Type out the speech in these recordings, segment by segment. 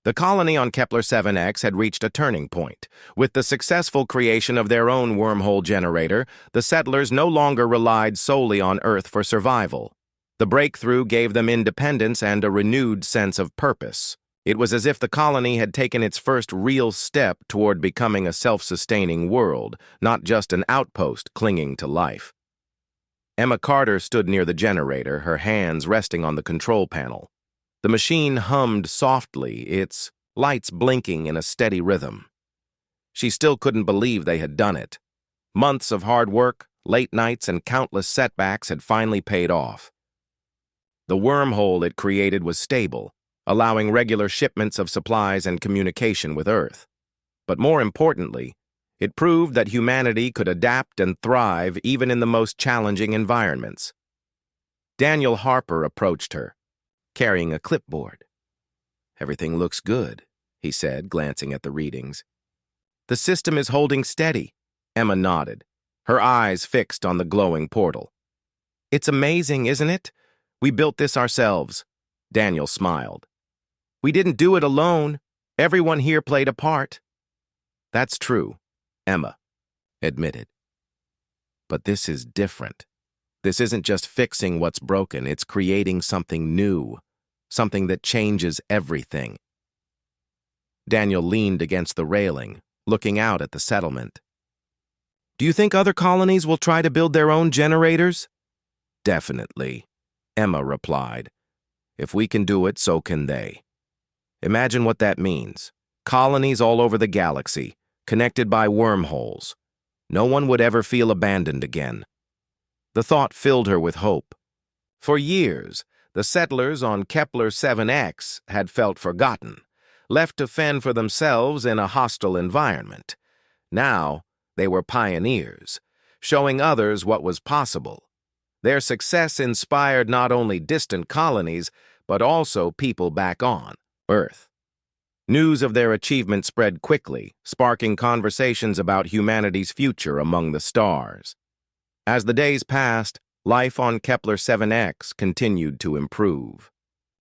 The colony on Kepler 7X had reached a turning point. With the successful creation of their own wormhole generator, the settlers no longer relied solely on Earth for survival. The breakthrough gave them independence and a renewed sense of purpose. It was as if the colony had taken its first real step toward becoming a self-sustaining world, not just an outpost clinging to life. Emma Carter stood near the generator, her hands resting on the control panel. The machine hummed softly, its lights blinking in a steady rhythm. She still couldn't believe they had done it. Months of hard work, late nights, and countless setbacks had finally paid off. The wormhole it created was stable, allowing regular shipments of supplies and communication with Earth. But more importantly, it proved that humanity could adapt and thrive even in the most challenging environments. Daniel Harper approached her, carrying a clipboard. "Everything looks good," he said, glancing at the readings. "The system is holding steady," Emma nodded, her eyes fixed on the glowing portal. "It's amazing, isn't it? We built this ourselves," Daniel smiled. "We didn't do it alone. Everyone here played a part." "That's true," Emma admitted. "But this is different. This isn't just fixing what's broken, it's creating something new, something that changes everything." Daniel leaned against the railing, looking out at the settlement. "Do you think other colonies will try to build their own generators?" "Definitely," Emma replied. "If we can do it, so can they. Imagine what that means. Colonies all over the galaxy, connected by wormholes. No one would ever feel abandoned again." The thought filled her with hope. For years, the settlers on Kepler 7X had felt forgotten, left to fend for themselves in a hostile environment. Now, they were pioneers, showing others what was possible. Their success inspired not only distant colonies, but also people back on Earth. News of their achievement spread quickly, sparking conversations about humanity's future among the stars. As the days passed, life on Kepler 7X continued to improve.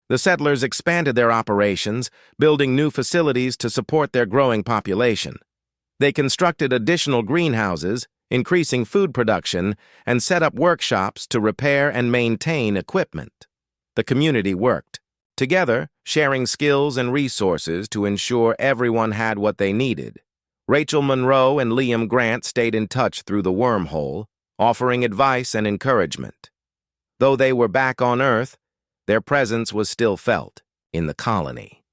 The settlers expanded their operations, building new facilities to support their growing population. They constructed additional greenhouses, increasing food production, and set up workshops to repair and maintain equipment. The community worked together, sharing skills and resources to ensure everyone had what they needed. Rachel Monroe and Liam Grant stayed in touch through the wormhole, offering advice and encouragement. Though they were back on Earth, their presence was still felt in the colony.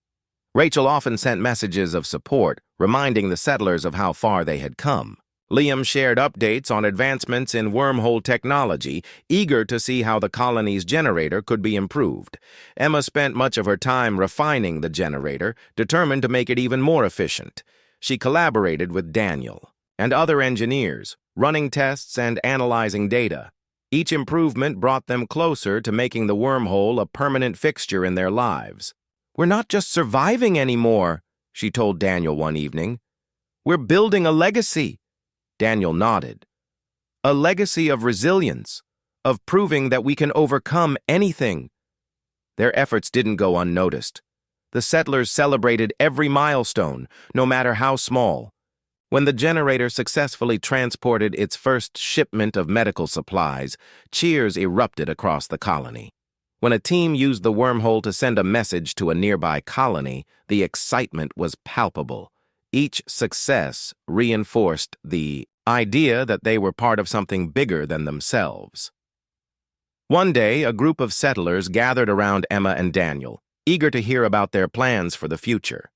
Rachel often sent messages of support, reminding the settlers of how far they had come. Liam shared updates on advancements in wormhole technology, eager to see how the colony's generator could be improved. Emma spent much of her time refining the generator, determined to make it even more efficient. She collaborated with Daniel and other engineers, running tests and analyzing data. Each improvement brought them closer to making the wormhole a permanent fixture in their lives. "We're not just surviving anymore," she told Daniel one evening. "We're building a legacy." Daniel nodded. "A legacy of resilience, of proving that we can overcome anything." Their efforts didn't go unnoticed. The settlers celebrated every milestone, no matter how small. When the generator successfully transported its first shipment of medical supplies, cheers erupted across the colony. When a team used the wormhole to send a message to a nearby colony, the excitement was palpable. Each success reinforced the idea that they were part of something bigger than themselves. One day, a group of settlers gathered around Emma and Daniel, eager to hear about their plans for the future.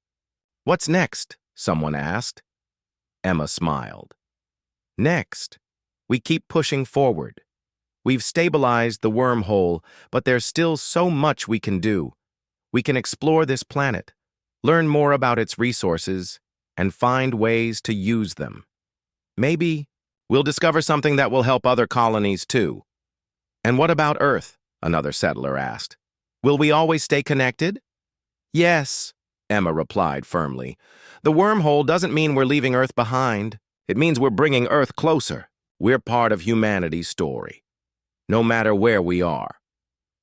"What's next?" someone asked. Emma smiled. "Next, we keep pushing forward. We've stabilized the wormhole, but there's still so much we can do. We can explore this planet, learn more about its resources, and find ways to use them. Maybe we'll discover something that will help other colonies too." "And what about Earth?" another settler asked. "Will we always stay connected?" "Yes," Emma replied firmly. "The wormhole doesn't mean we're leaving Earth behind. It means we're bringing Earth closer. We're part of humanity's story, no matter where we are."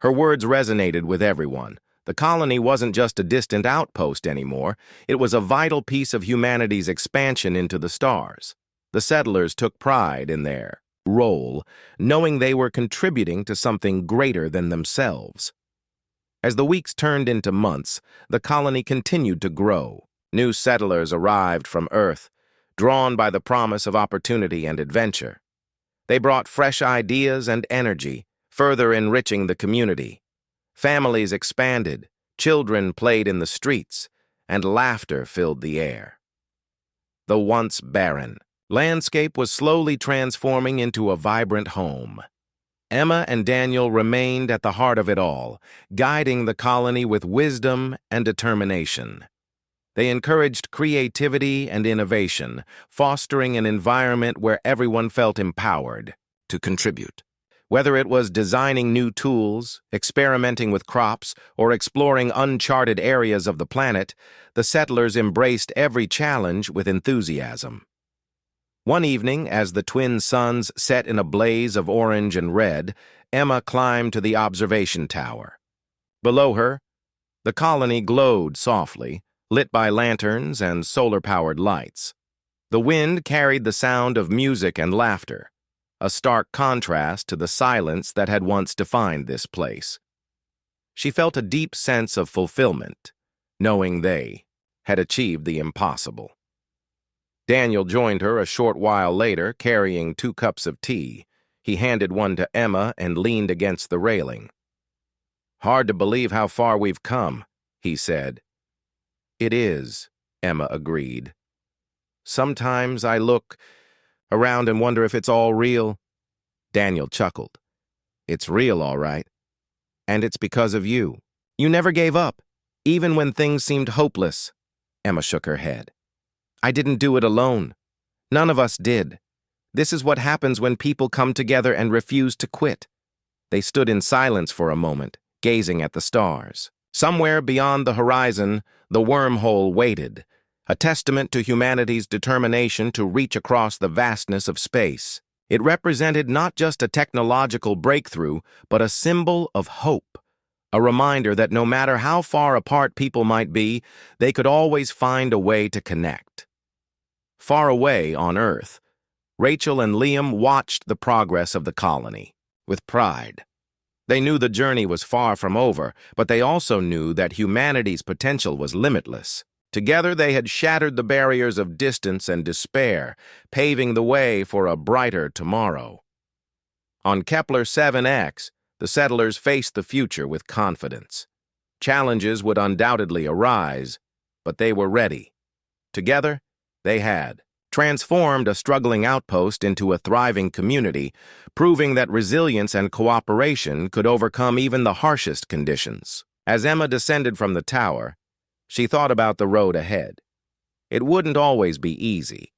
Her words resonated with everyone. The colony wasn't just a distant outpost anymore, it was a vital piece of humanity's expansion into the stars. The settlers took pride in their role, knowing they were contributing to something greater than themselves. As the weeks turned into months, the colony continued to grow. New settlers arrived from Earth, drawn by the promise of opportunity and adventure. They brought fresh ideas and energy, further enriching the community. Families expanded, children played in the streets, and laughter filled the air. The once barren landscape was slowly transforming into a vibrant home. Emma and Daniel remained at the heart of it all, guiding the colony with wisdom and determination. They encouraged creativity and innovation, fostering an environment where everyone felt empowered to contribute. Whether it was designing new tools, experimenting with crops, or exploring uncharted areas of the planet, the settlers embraced every challenge with enthusiasm. One evening, as the twin suns set in a blaze of orange and red, Emma climbed to the observation tower. Below her, the colony glowed softly, lit by lanterns and solar-powered lights. The wind carried the sound of music and laughter, a stark contrast to the silence that had once defined this place. She felt a deep sense of fulfillment, knowing they had achieved the impossible. Daniel joined her a short while later, carrying 2 cups of tea. He handed one to Emma and leaned against the railing. "Hard to believe how far we've come," he said. "It is," Emma agreed. "Sometimes I look around and wonder if it's all real." Daniel chuckled. "It's real, all right. And it's because of you. You never gave up, even when things seemed hopeless." Emma shook her head. "I didn't do it alone. None of us did. This is what happens when people come together and refuse to quit." They stood in silence for a moment, gazing at the stars. Somewhere beyond the horizon, the wormhole waited, a testament to humanity's determination to reach across the vastness of space. It represented not just a technological breakthrough, but a symbol of hope, a reminder that no matter how far apart people might be, they could always find a way to connect. Far away on Earth, Rachel and Liam watched the progress of the colony with pride. They knew the journey was far from over, but they also knew that humanity's potential was limitless. Together they had shattered the barriers of distance and despair, paving the way for a brighter tomorrow. On Kepler 7X, the settlers faced the future with confidence. Challenges would undoubtedly arise, but they were ready. Together, they had transformed a struggling outpost into a thriving community, proving that resilience and cooperation could overcome even the harshest conditions. As Emma descended from the tower, she thought about the road ahead. It wouldn't always be easy,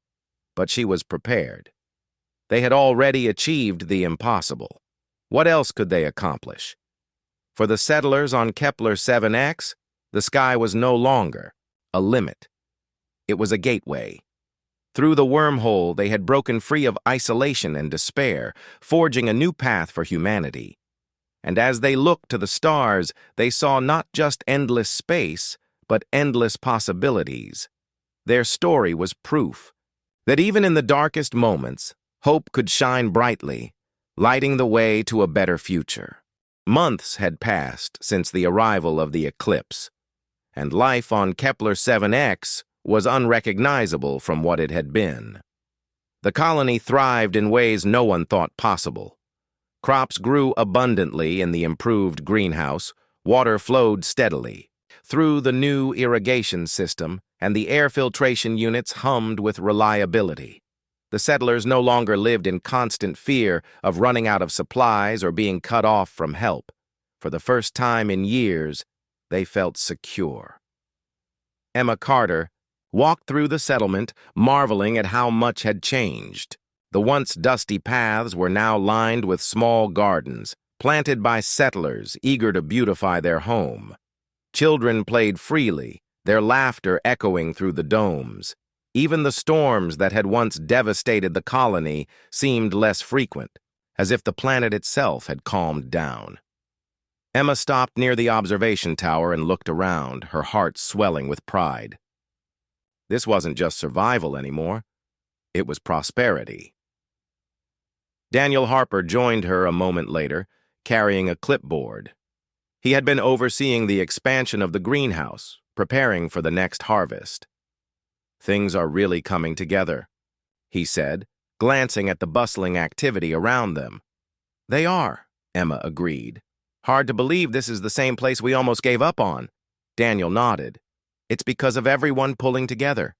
but she was prepared. They had already achieved the impossible. What else could they accomplish? For the settlers on Kepler 7X, the sky was no longer a limit. It was a gateway. Through the wormhole, they had broken free of isolation and despair, forging a new path for humanity. And as they looked to the stars, they saw not just endless space, but endless possibilities. Their story was proof that even in the darkest moments, hope could shine brightly, lighting the way to a better future. Months had passed since the arrival of the eclipse, and life on Kepler 7X was unrecognizable from what it had been. The colony thrived in ways no one thought possible. Crops grew abundantly in the improved greenhouse, water flowed steadily through the new irrigation system, and the air filtration units hummed with reliability. The settlers no longer lived in constant fear of running out of supplies or being cut off from help. For the first time in years, they felt secure. Emma Carter walked through the settlement, marveling at how much had changed. The once dusty paths were now lined with small gardens, planted by settlers eager to beautify their home. Children played freely, their laughter echoing through the domes. Even the storms that had once devastated the colony seemed less frequent, as if the planet itself had calmed down. Emma stopped near the observation tower and looked around, her heart swelling with pride. This wasn't just survival anymore. It was prosperity. Daniel Harper joined her a moment later, carrying a clipboard. He had been overseeing the expansion of the greenhouse, preparing for the next harvest. "Things are really coming together," he said, glancing at the bustling activity around them. "They are," Emma agreed. "Hard to believe this is the same place we almost gave up on." Daniel nodded. "It's because of everyone pulling together.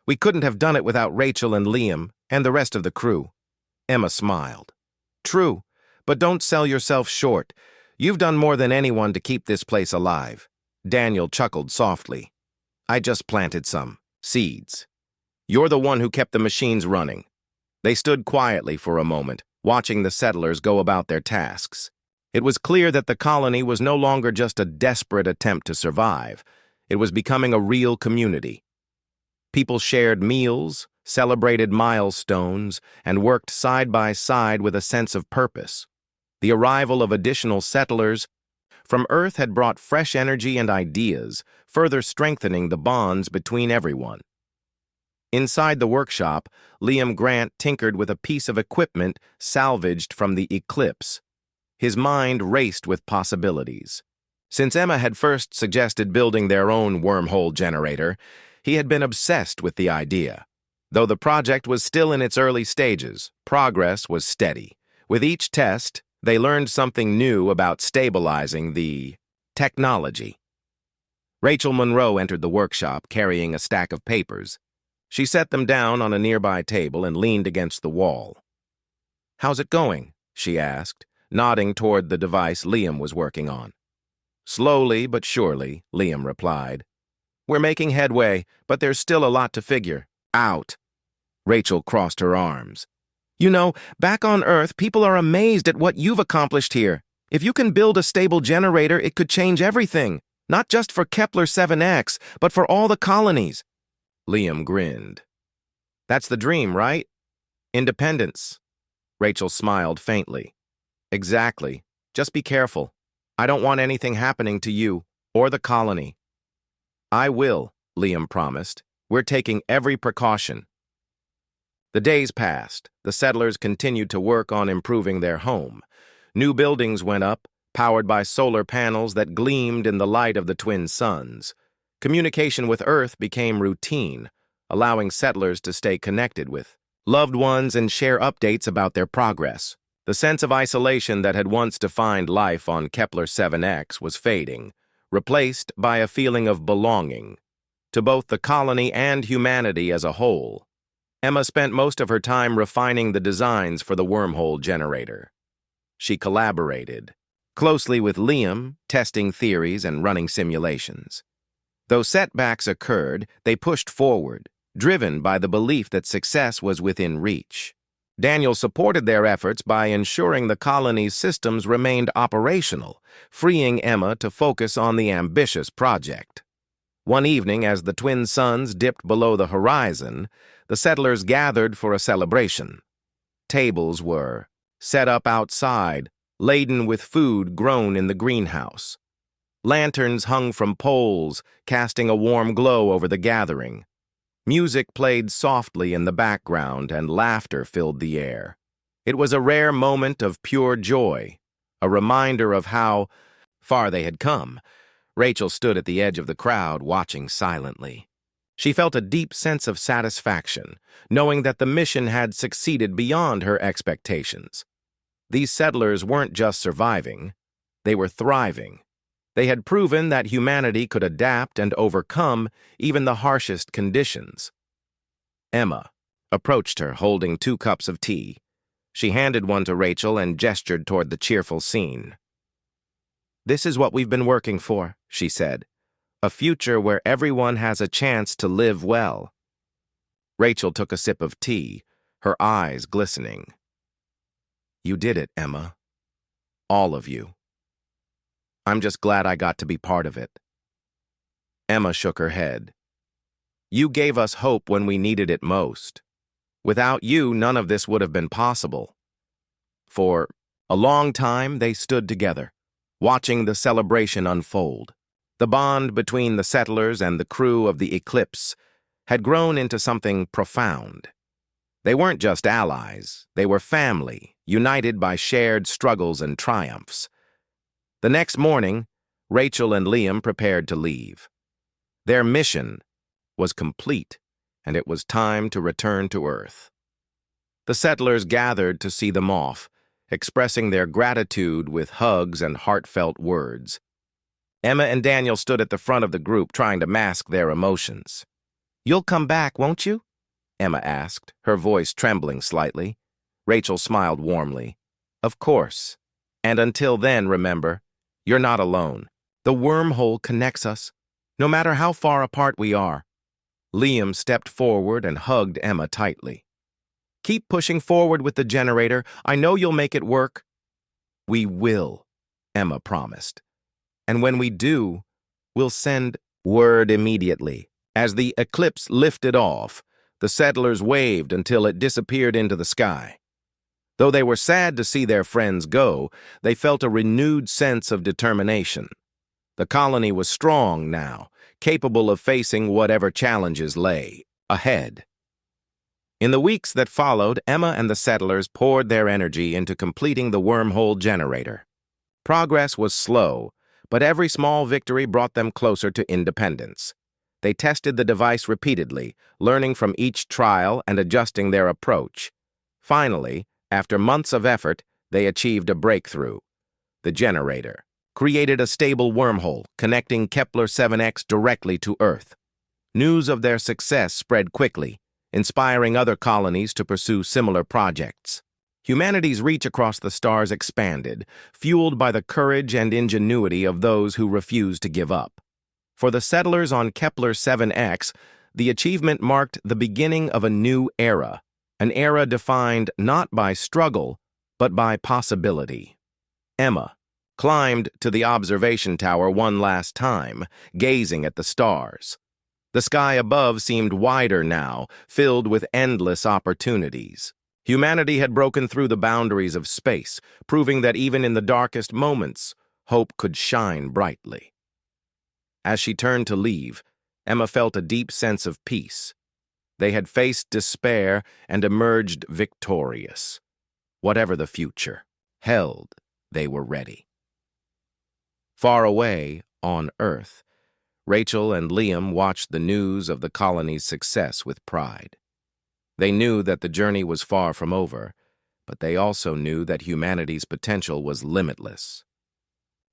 We couldn't have done it without Rachel and Liam and the rest of the crew." Emma smiled. "True, but don't sell yourself short. You've done more than anyone to keep this place alive." Daniel chuckled softly. "I just planted some seeds. You're the one who kept the machines running." They stood quietly for a moment, watching the settlers go about their tasks. It was clear that the colony was no longer just a desperate attempt to survive. It was becoming a real community. People shared meals, celebrated milestones, and worked side by side with a sense of purpose. The arrival of additional settlers from Earth had brought fresh energy and ideas, further strengthening the bonds between everyone. Inside the workshop, Liam Grant tinkered with a piece of equipment salvaged from the eclipse. His mind raced with possibilities. Since Emma had first suggested building their own wormhole generator, he had been obsessed with the idea. Though the project was still in its early stages, progress was steady. With each test, they learned something new about stabilizing the technology. Rachel Monroe entered the workshop carrying a stack of papers. She set them down on a nearby table and leaned against the wall. "How's it going?" she asked, nodding toward the device Liam was working on. "Slowly but surely," Liam replied. "We're making headway, but there's still a lot to figure out." Rachel crossed her arms. "You know, back on Earth, people are amazed at what you've accomplished here. If you can build a stable generator, it could change everything, not just for Kepler 7X, but for all the colonies." Liam grinned. "That's the dream, right? Independence." Rachel smiled faintly. "Exactly. Just be careful. I don't want anything happening to you or the colony." "I will," Liam promised. "We're taking every precaution." The days passed. The settlers continued to work on improving their home. New buildings went up, powered by solar panels that gleamed in the light of the twin suns. Communication with Earth became routine, allowing settlers to stay connected with loved ones and share updates about their progress. The sense of isolation that had once defined life on Kepler 7X was fading, replaced by a feeling of belonging to both the colony and humanity as a whole. Emma spent most of her time refining the designs for the wormhole generator. She collaborated closely with Liam, testing theories and running simulations. Though setbacks occurred, they pushed forward, driven by the belief that success was within reach. Daniel supported their efforts by ensuring the colony's systems remained operational, freeing Emma to focus on the ambitious project. One evening, as the twin suns dipped below the horizon, the settlers gathered for a celebration. Tables were set up outside, laden with food grown in the greenhouse. Lanterns hung from poles, casting a warm glow over the gathering. Music played softly in the background, and laughter filled the air. It was a rare moment of pure joy, a reminder of how far they had come. Rachel stood at the edge of the crowd, watching silently. She felt a deep sense of satisfaction, knowing that the mission had succeeded beyond her expectations. These settlers weren't just surviving, they were thriving. They had proven that humanity could adapt and overcome even the harshest conditions. Emma approached her, holding 2 cups of tea. She handed one to Rachel and gestured toward the cheerful scene. "This is what we've been working for," she said. "A future where everyone has a chance to live well." Rachel took a sip of tea, her eyes glistening. "You did it, Emma. All of you. I'm just glad I got to be part of it." Emma shook her head. "You gave us hope when we needed it most. Without you, none of this would have been possible." For a long time, they stood together, watching the celebration unfold. The bond between the settlers and the crew of the Eclipse had grown into something profound. They weren't just allies, they were family, united by shared struggles and triumphs. The next morning, Rachel and Liam prepared to leave. Their mission was complete, and it was time to return to Earth. The settlers gathered to see them off, expressing their gratitude with hugs and heartfelt words. Emma and Daniel stood at the front of the group trying to mask their emotions. "You'll come back, won't you?" Emma asked, her voice trembling slightly. Rachel smiled warmly. "Of course. And until then, remember, you're not alone. The wormhole connects us, no matter how far apart we are." Liam stepped forward and hugged Emma tightly. "Keep pushing forward with the generator. I know you'll make it work." "We will," Emma promised. "And when we do, we'll send word immediately." As the Eclipse lifted off, the settlers waved until it disappeared into the sky. Though they were sad to see their friends go, they felt a renewed sense of determination. The colony was strong now, capable of facing whatever challenges lay ahead. In the weeks that followed, Emma and the settlers poured their energy into completing the wormhole generator. Progress was slow, but every small victory brought them closer to independence. They tested the device repeatedly, learning from each trial and adjusting their approach. Finally, after months of effort, they achieved a breakthrough. The generator created a stable wormhole connecting Kepler-7X directly to Earth. News of their success spread quickly, inspiring other colonies to pursue similar projects. Humanity's reach across the stars expanded, fueled by the courage and ingenuity of those who refused to give up. For the settlers on Kepler-7X, the achievement marked the beginning of a new era, an era defined not by struggle, but by possibility. Emma climbed to the observation tower one last time, gazing at the stars. The sky above seemed wider now, filled with endless opportunities. Humanity had broken through the boundaries of space, proving that even in the darkest moments, hope could shine brightly. As she turned to leave, Emma felt a deep sense of peace. They had faced despair and emerged victorious. Whatever the future held, they were ready. Far away, on Earth, Rachel and Liam watched the news of the colony's success with pride. They knew that the journey was far from over, but they also knew that humanity's potential was limitless.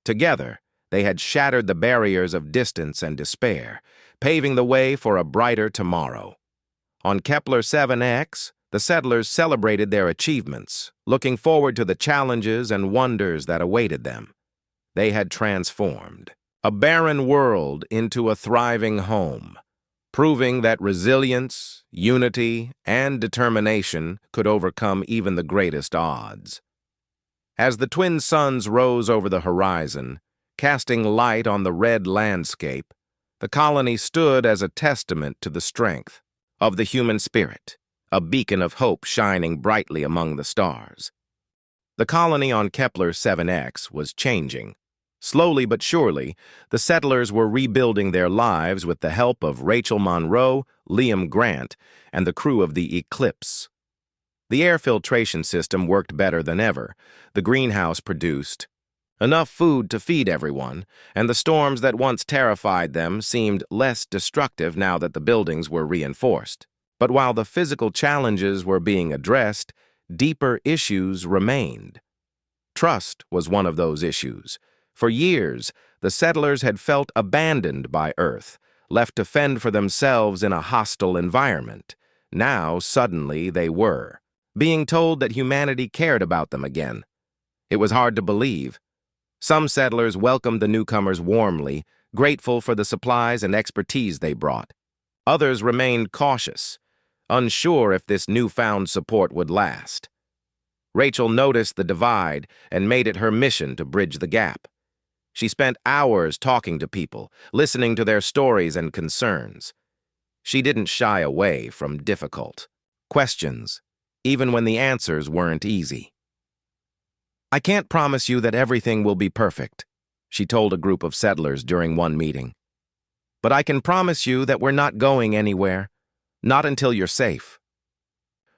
Together, they had shattered the barriers of distance and despair, paving the way for a brighter tomorrow. On Kepler-7X, the settlers celebrated their achievements, looking forward to the challenges and wonders that awaited them. They had transformed a barren world into a thriving home, proving that resilience, unity, and determination could overcome even the greatest odds. As the twin suns rose over the horizon, casting light on the red landscape, the colony stood as a testament to the strength of the human spirit, a beacon of hope shining brightly among the stars. The colony on Kepler-7X was changing. Slowly but surely, the settlers were rebuilding their lives with the help of Rachel Monroe, Liam Grant, and the crew of the Eclipse. The air filtration system worked better than ever. The greenhouse produced enough food to feed everyone, and the storms that once terrified them seemed less destructive now that the buildings were reinforced. But while the physical challenges were being addressed, deeper issues remained. Trust was one of those issues. For years, the settlers had felt abandoned by Earth, left to fend for themselves in a hostile environment. Now, suddenly, they were being told that humanity cared about them again. It was hard to believe. Some settlers welcomed the newcomers warmly, grateful for the supplies and expertise they brought. Others remained cautious, unsure if this newfound support would last. Rachel noticed the divide and made it her mission to bridge the gap. She spent hours talking to people, listening to their stories and concerns. She didn't shy away from difficult questions, even when the answers weren't easy. "I can't promise you that everything will be perfect," she told a group of settlers during one meeting. "But I can promise you that we're not going anywhere. Not until you're safe."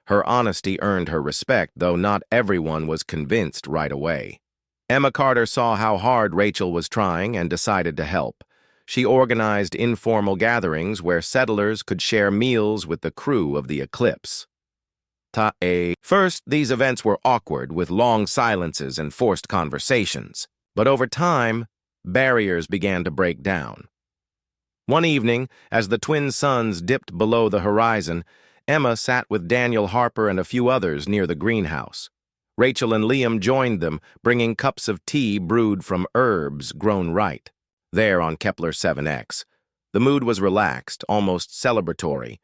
Her honesty earned her respect, though not everyone was convinced right away. Emma Carter saw how hard Rachel was trying and decided to help. She organized informal gatherings where settlers could share meals with the crew of the Eclipse. First, these events were awkward, with long silences and forced conversations. But over time, barriers began to break down. One evening, as the twin suns dipped below the horizon, Emma sat with Daniel Harper and a few others near the greenhouse. Rachel and Liam joined them, bringing cups of tea brewed from herbs grown right, there on Kepler 7X. The mood was relaxed, almost celebratory.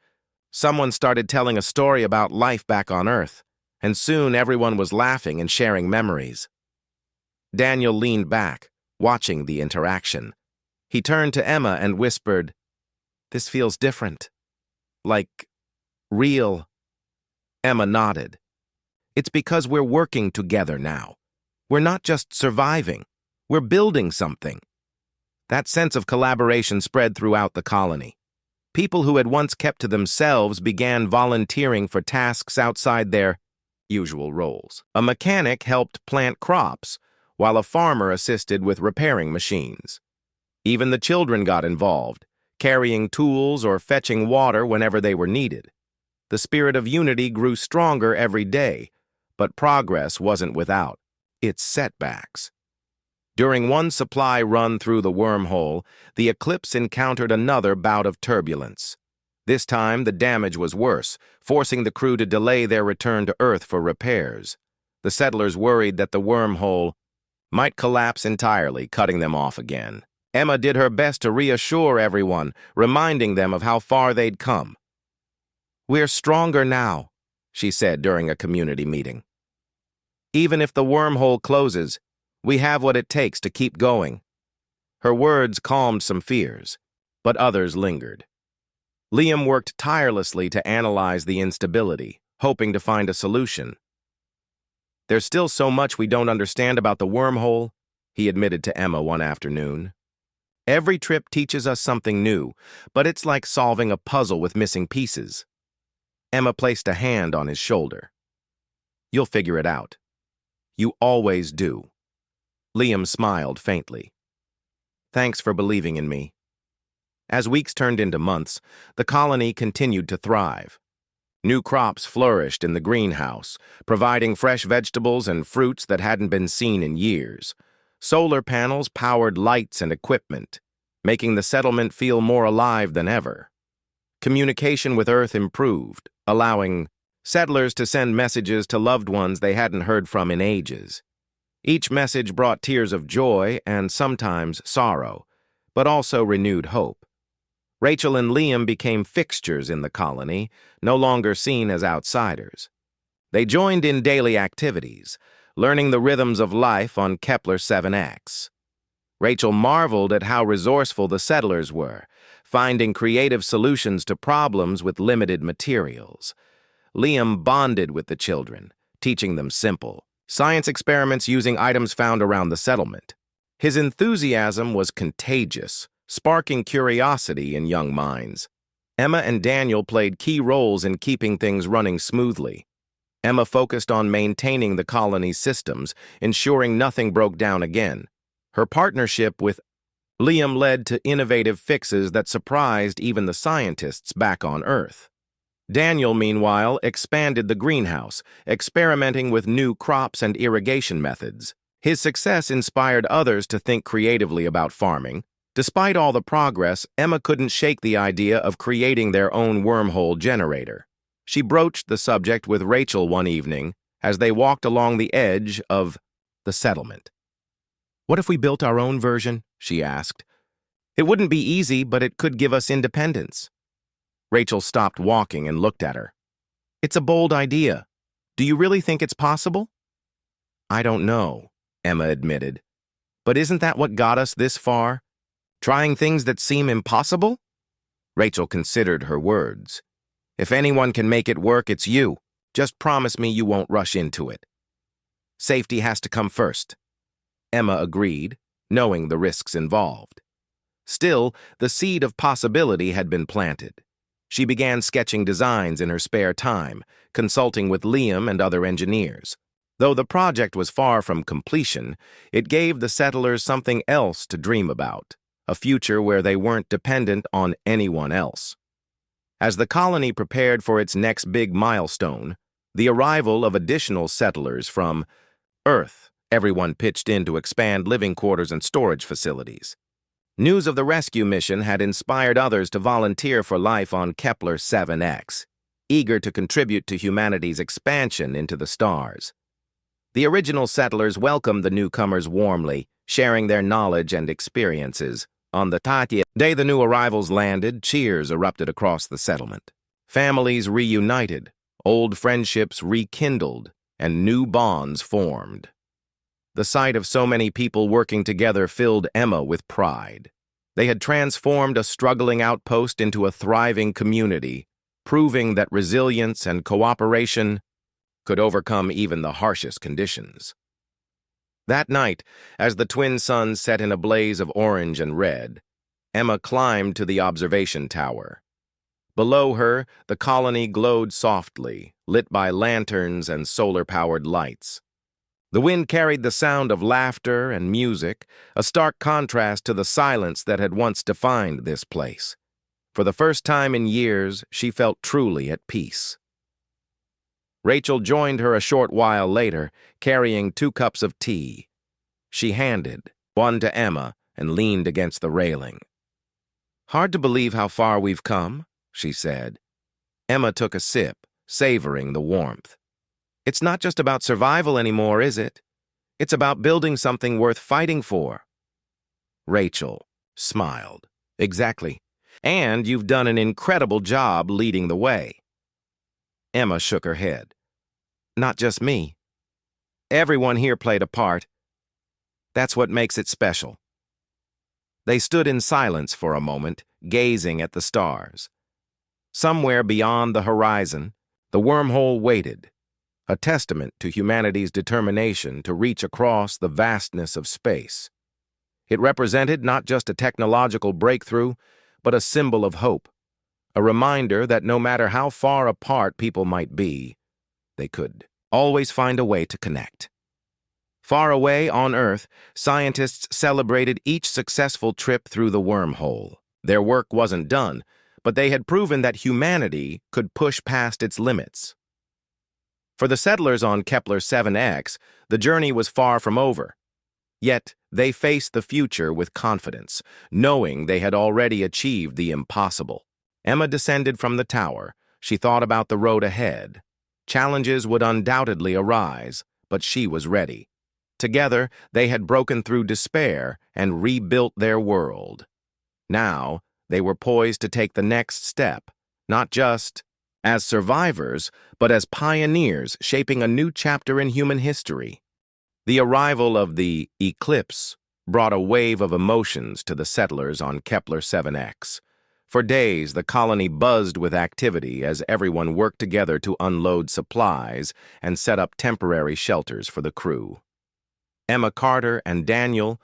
Someone started telling a story about life back on Earth, and soon everyone was laughing and sharing memories. Daniel leaned back, watching the interaction. He turned to Emma and whispered, "This feels different. Like, real." Emma nodded. "It's because we're working together now. We're not just surviving. We're building something." That sense of collaboration spread throughout the colony. People who had once kept to themselves began volunteering for tasks outside their usual roles. A mechanic helped plant crops, while a farmer assisted with repairing machines. Even the children got involved, carrying tools or fetching water whenever they were needed. The spirit of unity grew stronger every day, but progress wasn't without its setbacks. During one supply run through the wormhole, the Eclipse encountered another bout of turbulence. This time, the damage was worse, forcing the crew to delay their return to Earth for repairs. The settlers worried that the wormhole might collapse entirely, cutting them off again. Emma did her best to reassure everyone, reminding them of how far they'd come. "We're stronger now," she said during a community meeting. "Even if the wormhole closes, we have what it takes to keep going." Her words calmed some fears, but others lingered. Liam worked tirelessly to analyze the instability, hoping to find a solution. "There's still so much we don't understand about the wormhole," he admitted to Emma one afternoon. "Every trip teaches us something new, but it's like solving a puzzle with missing pieces." Emma placed a hand on his shoulder. "You'll figure it out. You always do." Liam smiled faintly. "Thanks for believing in me." As weeks turned into months, the colony continued to thrive. New crops flourished in the greenhouse, providing fresh vegetables and fruits that hadn't been seen in years. Solar panels powered lights and equipment, making the settlement feel more alive than ever. Communication with Earth improved, allowing settlers to send messages to loved ones they hadn't heard from in ages. Each message brought tears of joy and sometimes sorrow, but also renewed hope. Rachel and Liam became fixtures in the colony, no longer seen as outsiders. They joined in daily activities, learning the rhythms of life on Kepler 7X. Rachel marveled at how resourceful the settlers were, finding creative solutions to problems with limited materials. Liam bonded with the children, teaching them simple science experiments using items found around the settlement. His enthusiasm was contagious, sparking curiosity in young minds. Emma and Daniel played key roles in keeping things running smoothly. Emma focused on maintaining the colony's systems, ensuring nothing broke down again. Her partnership with Liam led to innovative fixes that surprised even the scientists back on Earth. Daniel, meanwhile, expanded the greenhouse, experimenting with new crops and irrigation methods. His success inspired others to think creatively about farming. Despite all the progress, Emma couldn't shake the idea of creating their own wormhole generator. She broached the subject with Rachel one evening as they walked along the edge of the settlement. "What if we built our own version?" she asked. "It wouldn't be easy, but it could give us independence." Rachel stopped walking and looked at her. "It's a bold idea. Do you really think it's possible?" "I don't know," Emma admitted. "But isn't that what got us this far? Trying things that seem impossible?" Rachel considered her words. "If anyone can make it work, it's you. Just promise me you won't rush into it." "Safety has to come first." Emma agreed, knowing the risks involved. Still, the seed of possibility had been planted. She began sketching designs in her spare time, consulting with Liam and other engineers. Though the project was far from completion, it gave the settlers something else to dream about, a future where they weren't dependent on anyone else. As the colony prepared for its next big milestone, the arrival of additional settlers from Earth, everyone pitched in to expand living quarters and storage facilities. News of the rescue mission had inspired others to volunteer for life on Kepler 7X, eager to contribute to humanity's expansion into the stars. The original settlers welcomed the newcomers warmly, sharing their knowledge and experiences. On the day the new arrivals landed, cheers erupted across the settlement. Families reunited, old friendships rekindled, and new bonds formed. The sight of so many people working together filled Emma with pride. They had transformed a struggling outpost into a thriving community, proving that resilience and cooperation could overcome even the harshest conditions. That night, as the twin suns set in a blaze of orange and red, Emma climbed to the observation tower. Below her, the colony glowed softly, lit by lanterns and solar-powered lights. The wind carried the sound of laughter and music, a stark contrast to the silence that had once defined this place. For the first time in years, she felt truly at peace. Rachel joined her a short while later, carrying 2 cups of tea. She handed one to Emma and leaned against the railing. "Hard to believe how far we've come," she said. Emma took a sip, savoring the warmth. "It's not just about survival anymore, is it? It's about building something worth fighting for." Rachel smiled. "Exactly. And you've done an incredible job leading the way." Emma shook her head. "Not just me. Everyone here played a part. That's what makes it special." They stood in silence for a moment, gazing at the stars. Somewhere beyond the horizon, the wormhole waited, a testament to humanity's determination to reach across the vastness of space. It represented not just a technological breakthrough, but a symbol of hope, a reminder that no matter how far apart people might be, they could always find a way to connect. Far away on Earth, scientists celebrated each successful trip through the wormhole. Their work wasn't done, but they had proven that humanity could push past its limits. For the settlers on Kepler 7X, the journey was far from over. Yet, they faced the future with confidence, knowing they had already achieved the impossible. Emma descended from the tower. She thought about the road ahead. Challenges would undoubtedly arise, but she was ready. Together, they had broken through despair and rebuilt their world. Now, they were poised to take the next step, not just as survivors, but as pioneers shaping a new chapter in human history. The arrival of the eclipse brought a wave of emotions to the settlers on Kepler 7X. For days, the colony buzzed with activity as everyone worked together to unload supplies and set up temporary shelters for the crew. Emma Carter and Daniel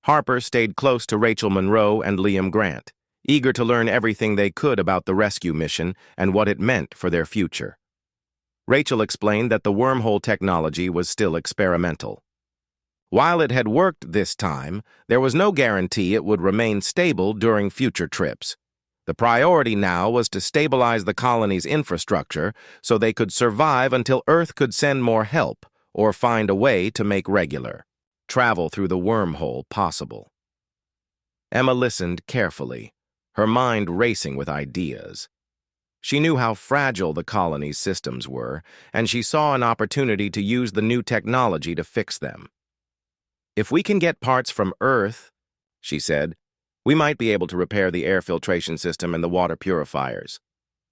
Harper stayed close to Rachel Monroe and Liam Grant, eager to learn everything they could about the rescue mission and what it meant for their future. Rachel explained that the wormhole technology was still experimental. While it had worked this time, there was no guarantee it would remain stable during future trips. The priority now was to stabilize the colony's infrastructure so they could survive until Earth could send more help or find a way to make regular travel through the wormhole possible. Emma listened carefully, her mind racing with ideas. She knew how fragile the colony's systems were, and she saw an opportunity to use the new technology to fix them. "If we can get parts from Earth," she said, "we might be able to repair the air filtration system and the water purifiers.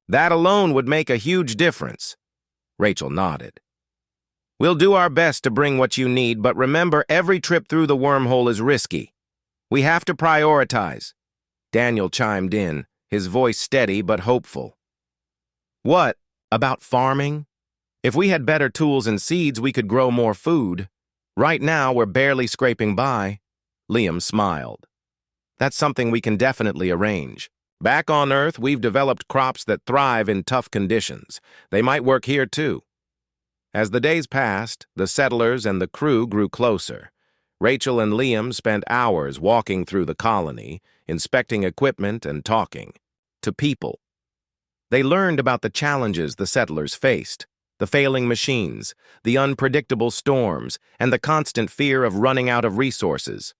That alone would make a huge difference." Rachel nodded. "We'll do our best to bring what you need, but remember, every trip through the wormhole is risky. We have to prioritize." Daniel chimed in, his voice steady but hopeful. "What? About farming? If we had better tools and seeds, we could grow more food. Right now, we're barely scraping by." Liam smiled. That's something we can definitely arrange. Back on Earth, we've developed crops that thrive in tough conditions. They might work here too. As the days passed, the settlers and the crew grew closer. Rachel and Liam spent hours walking through the colony, inspecting equipment and talking to people. They learned about the challenges the settlers faced, the failing machines, the unpredictable storms, and the constant fear of running out of resources.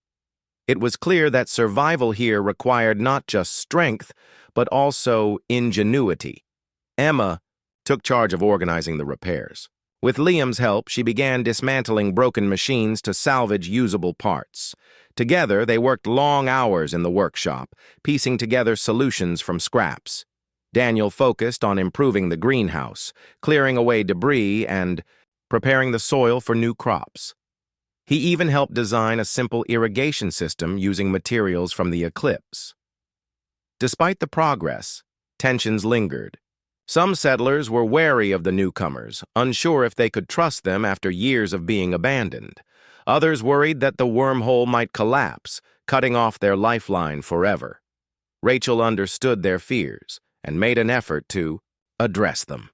It was clear that survival here required not just strength, but also ingenuity. Emma took charge of organizing the repairs. With Liam's help, she began dismantling broken machines to salvage usable parts. Together, they worked long hours in the workshop, piecing together solutions from scraps. Daniel focused on improving the greenhouse, clearing away debris, and preparing the soil for new crops. He even helped design a simple irrigation system using materials from the eclipse. Despite the progress, tensions lingered. Some settlers were wary of the newcomers, unsure if they could trust them after years of being abandoned. Others worried that the wormhole might collapse, cutting off their lifeline forever. Rachel understood their fears and made an effort to address them.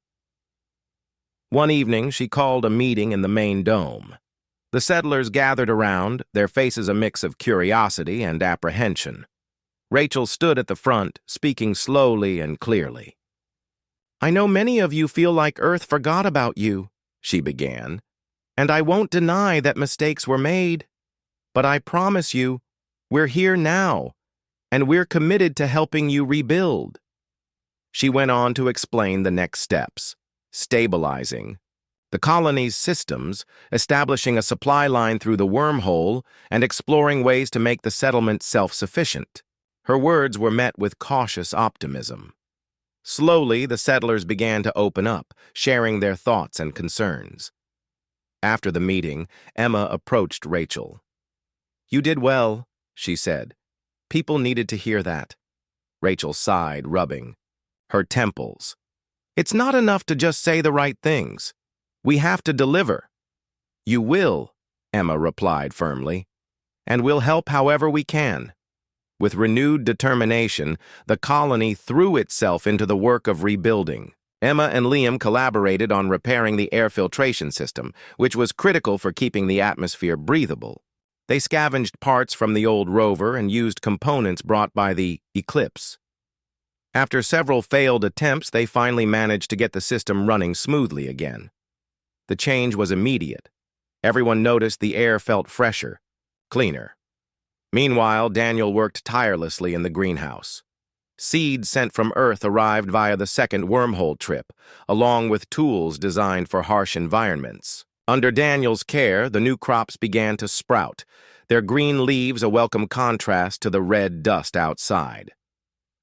One evening, she called a meeting in the main dome. The settlers gathered around, their faces a mix of curiosity and apprehension. Rachel stood at the front, speaking slowly and clearly. "I know many of you feel like Earth forgot about you," she began, "and I won't deny that mistakes were made. But I promise you, we're here now, and we're committed to helping you rebuild." She went on to explain the next steps: stabilizing the colony's systems, establishing a supply line through the wormhole, and exploring ways to make the settlement self-sufficient. Her words were met with cautious optimism. Slowly, the settlers began to open up, sharing their thoughts and concerns. After the meeting, Emma approached Rachel. "You did well," she said. "People needed to hear that." Rachel sighed, rubbing her temples. "It's not enough to just say the right things. We have to deliver." "You will," Emma replied firmly, "and we'll help however we can." With renewed determination, the colony threw itself into the work of rebuilding. Emma and Liam collaborated on repairing the air filtration system, which was critical for keeping the atmosphere breathable. They scavenged parts from the old rover and used components brought by the eclipse. After several failed attempts, they finally managed to get the system running smoothly again. The change was immediate. Everyone noticed the air felt fresher, cleaner. Meanwhile, Daniel worked tirelessly in the greenhouse. Seeds sent from Earth arrived via the second wormhole trip, along with tools designed for harsh environments. Under Daniel's care, the new crops began to sprout, their green leaves a welcome contrast to the red dust outside.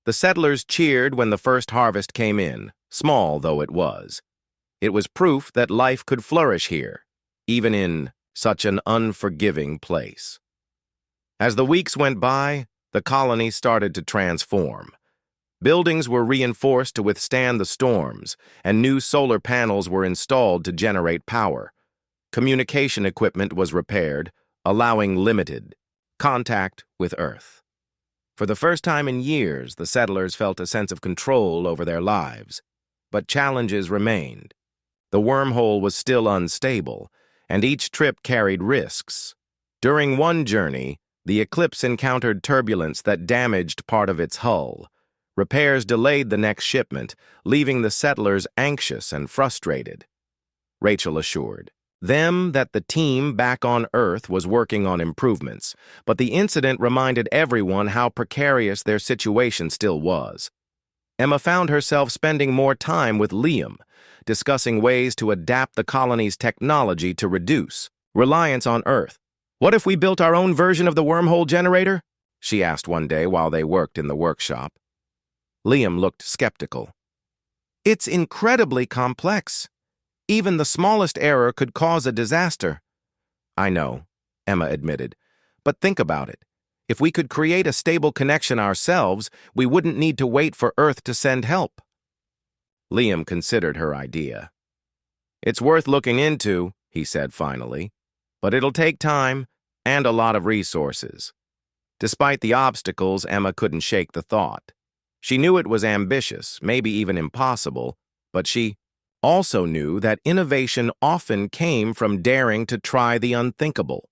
The settlers cheered when the first harvest came in, small though it was. It was proof that life could flourish here, even in such an unforgiving place. As the weeks went by, the colony started to transform. Buildings were reinforced to withstand the storms, and new solar panels were installed to generate power. Communication equipment was repaired, allowing limited contact with Earth. For the first time in years, the settlers felt a sense of control over their lives. But challenges remained. The wormhole was still unstable, and each trip carried risks. During one journey, the Eclipse encountered turbulence that damaged part of its hull. Repairs delayed the next shipment, leaving the settlers anxious and frustrated. Rachel assured them that the team back on Earth was working on improvements, but the incident reminded everyone how precarious their situation still was. Emma found herself spending more time with Liam, discussing ways to adapt the colony's technology to reduce reliance on Earth. "What if we built our own version of the wormhole generator?" she asked one day while they worked in the workshop. Liam looked skeptical. "It's incredibly complex. Even the smallest error could cause a disaster." "I know," Emma admitted, "but think about it. If we could create a stable connection ourselves, we wouldn't need to wait for Earth to send help." Liam considered her idea. "It's worth looking into," he said finally, "but it'll take time and a lot of resources." Despite the obstacles, Emma couldn't shake the thought. She knew it was ambitious, maybe even impossible, but she also knew that innovation often came from daring to try the unthinkable.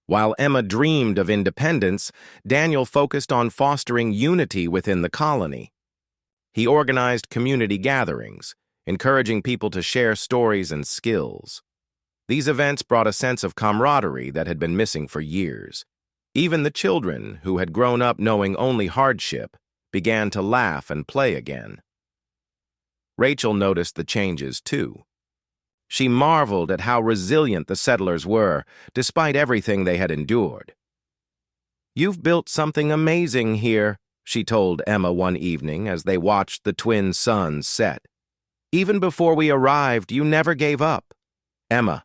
While Emma dreamed of independence, Daniel focused on fostering unity within the colony. He organized community gatherings, encouraging people to share stories and skills. These events brought a sense of camaraderie that had been missing for years. Even the children, who had grown up knowing only hardship, began to laugh and play again. Rachel noticed the changes, too. She marveled at how resilient the settlers were, despite everything they had endured. "You've built something amazing here," she told Emma one evening as they watched the twin suns set. "Even before we arrived, you never gave up." Emma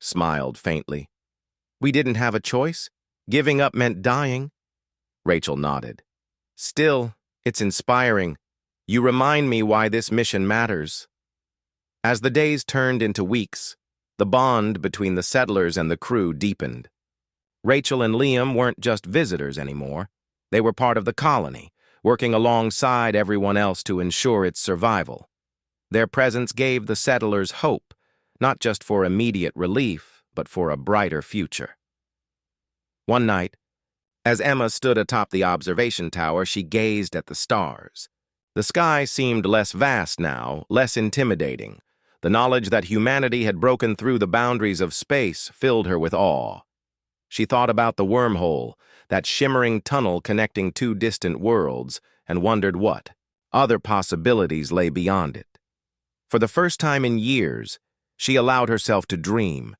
smiled faintly. "We didn't have a choice. Giving up meant dying." Rachel nodded. "Still, it's inspiring. You remind me why this mission matters." As the days turned into weeks, the bond between the settlers and the crew deepened. Rachel and Liam weren't just visitors anymore. They were part of the colony, working alongside everyone else to ensure its survival. Their presence gave the settlers hope, not just for immediate relief, but for a brighter future. One night, as Emma stood atop the observation tower, she gazed at the stars. The sky seemed less vast now, less intimidating. The knowledge that humanity had broken through the boundaries of space filled her with awe. She thought about the wormhole, that shimmering tunnel connecting two distant worlds, and wondered what other possibilities lay beyond it. For the first time in years, she allowed herself to dream,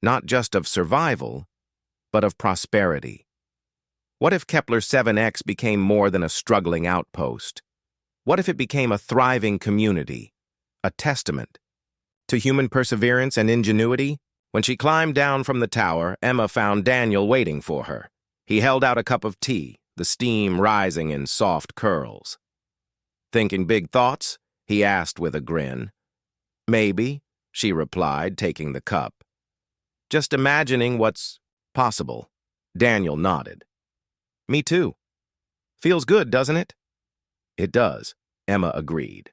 not just of survival, but of prosperity. What if Kepler 7X became more than a struggling outpost? What if it became a thriving community, a testament to human perseverance and ingenuity? When she climbed down from the tower, Emma found Daniel waiting for her. He held out a cup of tea, the steam rising in soft curls. "Thinking big thoughts?" he asked with a grin. "Maybe," she replied, taking the cup. "Just imagining what's possible." Daniel nodded. "Me too. Feels good, doesn't it?" "It does," Emma agreed.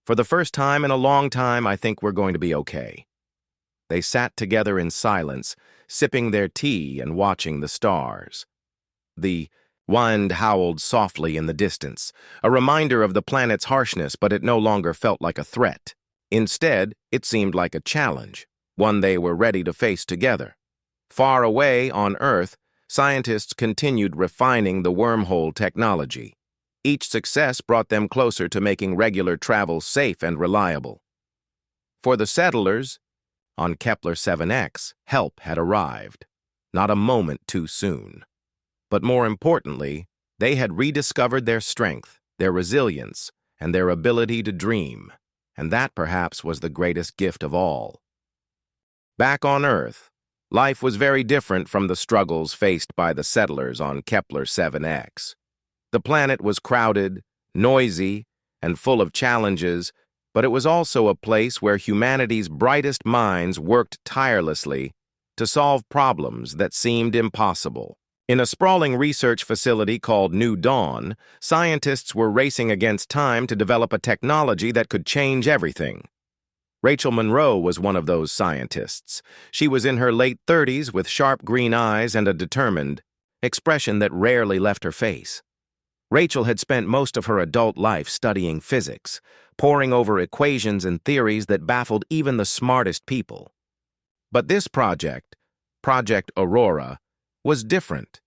"For the first time in a long time, I think we're going to be okay." They sat together in silence, sipping their tea and watching the stars. The wind howled softly in the distance, a reminder of the planet's harshness, but it no longer felt like a threat. Instead, it seemed like a challenge, one they were ready to face together. Far away on Earth, scientists continued refining the wormhole technology. Each success brought them closer to making regular travel safe and reliable. For the settlers, on Kepler 7X, help had arrived, not a moment too soon. But more importantly, they had rediscovered their strength, their resilience, and their ability to dream, and that perhaps was the greatest gift of all. Back on Earth, life was very different from the struggles faced by the settlers on Kepler 7X. The planet was crowded, noisy, and full of challenges, but it was also a place where humanity's brightest minds worked tirelessly to solve problems that seemed impossible. In a sprawling research facility called New Dawn, scientists were racing against time to develop a technology that could change everything. Rachel Monroe was one of those scientists. She was in her late 30s with sharp green eyes and a determined expression that rarely left her face. Rachel had spent most of her adult life studying physics, poring over equations and theories that baffled even the smartest people. But this project, Project Aurora, was different.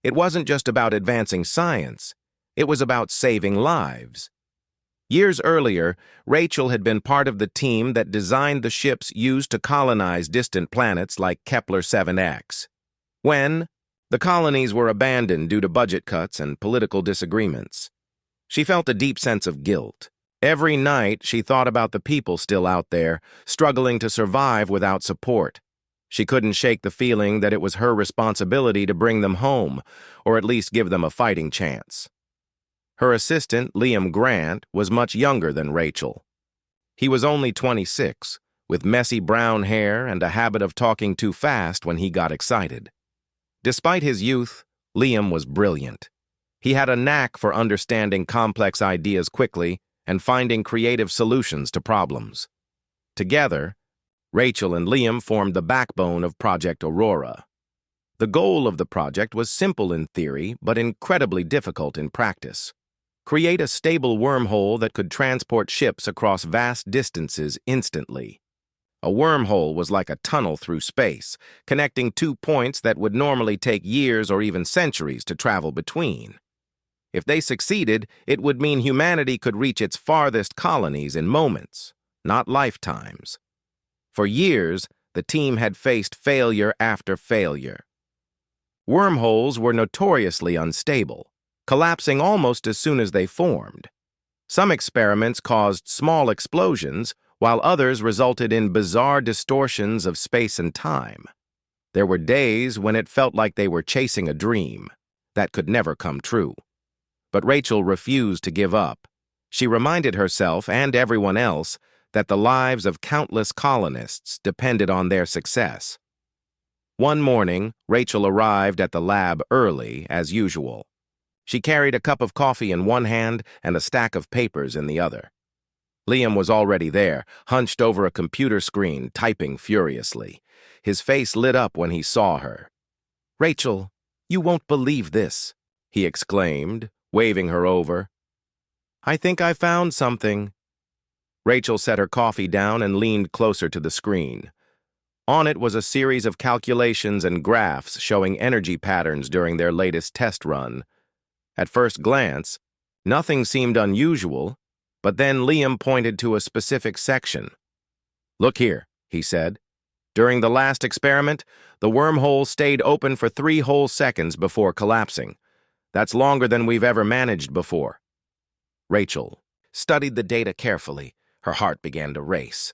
It wasn't just about advancing science. It was about saving lives. Years earlier, Rachel had been part of the team that designed the ships used to colonize distant planets like Kepler 7X. When the colonies were abandoned due to budget cuts and political disagreements, she felt a deep sense of guilt. Every night, she thought about the people still out there, struggling to survive without support. She couldn't shake the feeling that it was her responsibility to bring them home, or at least give them a fighting chance. Her assistant, Liam Grant, was much younger than Rachel. He was only 26, with messy brown hair and a habit of talking too fast when he got excited. Despite his youth, Liam was brilliant. He had a knack for understanding complex ideas quickly and finding creative solutions to problems. Together, Rachel and Liam formed the backbone of Project Aurora. The goal of the project was simple in theory, but incredibly difficult in practice. Create a stable wormhole that could transport ships across vast distances instantly. A wormhole was like a tunnel through space, connecting two points that would normally take years or even centuries to travel between. If they succeeded, it would mean humanity could reach its farthest colonies in moments, not lifetimes. For years, the team had faced failure after failure. Wormholes were notoriously unstable, collapsing almost as soon as they formed. Some experiments caused small explosions, while others resulted in bizarre distortions of space and time. There were days when it felt like they were chasing a dream that could never come true. But Rachel refused to give up. She reminded herself and everyone else that the lives of countless colonists depended on their success. One morning, Rachel arrived at the lab early, as usual. She carried a cup of coffee in one hand and a stack of papers in the other. Liam was already there, hunched over a computer screen, typing furiously. His face lit up when he saw her. "Rachel, you won't believe this," he exclaimed, waving her over. "I think I found something." Rachel set her coffee down and leaned closer to the screen. On it was a series of calculations and graphs showing energy patterns during their latest test run. At first glance, nothing seemed unusual, but then Liam pointed to a specific section. "Look here," he said. "During the last experiment, the wormhole stayed open for 3 whole seconds before collapsing. That's longer than we've ever managed before." Rachel studied the data carefully. Her heart began to race.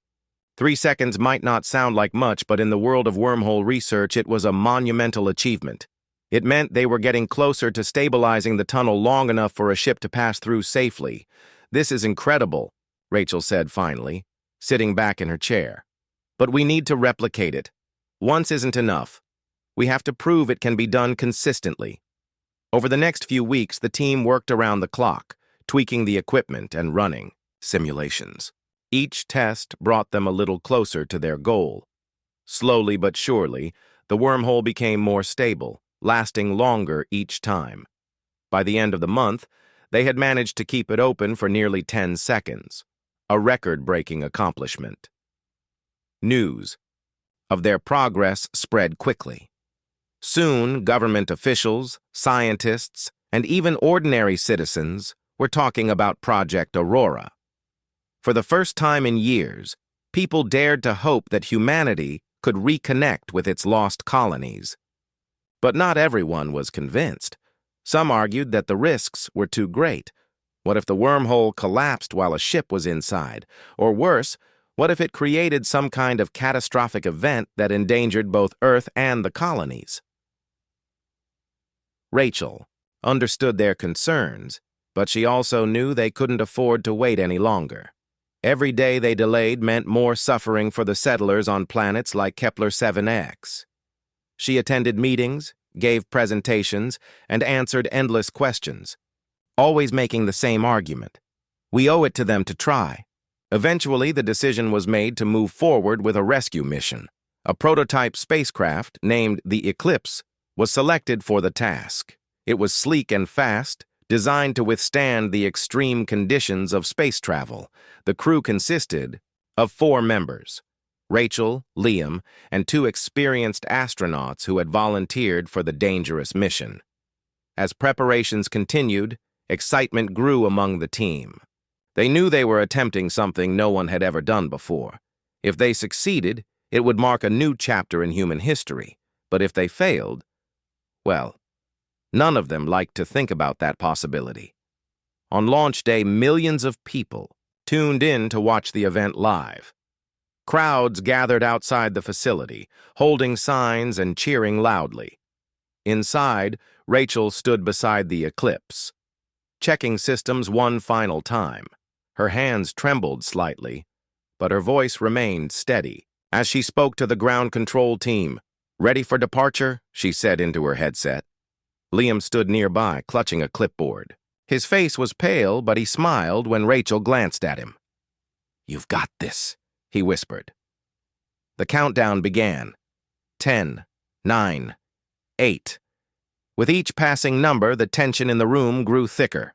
3 seconds might not sound like much, but in the world of wormhole research, it was a monumental achievement. It meant they were getting closer to stabilizing the tunnel long enough for a ship to pass through safely. "This is incredible," Rachel said finally, sitting back in her chair. "But we need to replicate it. Once isn't enough. We have to prove it can be done consistently." Over the next few weeks, the team worked around the clock, tweaking the equipment and running simulations. Each test brought them a little closer to their goal. Slowly but surely, the wormhole became more stable, lasting longer each time. By the end of the month, they had managed to keep it open for nearly 10 seconds, a record-breaking accomplishment. News of their progress spread quickly. Soon, government officials, scientists, and even ordinary citizens were talking about Project Aurora. For the first time in years, people dared to hope that humanity could reconnect with its lost colonies. But not everyone was convinced. Some argued that the risks were too great. What if the wormhole collapsed while a ship was inside? Or worse, what if it created some kind of catastrophic event that endangered both Earth and the colonies? Rachel understood their concerns, but she also knew they couldn't afford to wait any longer. Every day they delayed meant more suffering for the settlers on planets like Kepler 7X. She attended meetings, gave presentations, and answered endless questions, always making the same argument. We owe it to them to try. Eventually, the decision was made to move forward with a rescue mission. A prototype spacecraft named the Eclipse was selected for the task. It was sleek and fast, designed to withstand the extreme conditions of space travel. The crew consisted of 4 members: Rachel, Liam, and 2 experienced astronauts who had volunteered for the dangerous mission. As preparations continued, excitement grew among the team. They knew they were attempting something no one had ever done before. If they succeeded, it would mark a new chapter in human history. But if they failed, well, none of them liked to think about that possibility. On launch day, millions of people tuned in to watch the event live. Crowds gathered outside the facility, holding signs and cheering loudly. Inside, Rachel stood beside the Eclipse, checking systems one final time. Her hands trembled slightly, but her voice remained steady. As she spoke to the ground control team, "Ready for departure?" she said into her headset. Liam stood nearby, clutching a clipboard. His face was pale, but he smiled when Rachel glanced at him. "You've got this," he whispered. The countdown began. 10, 9, 8. With each passing number, the tension in the room grew thicker.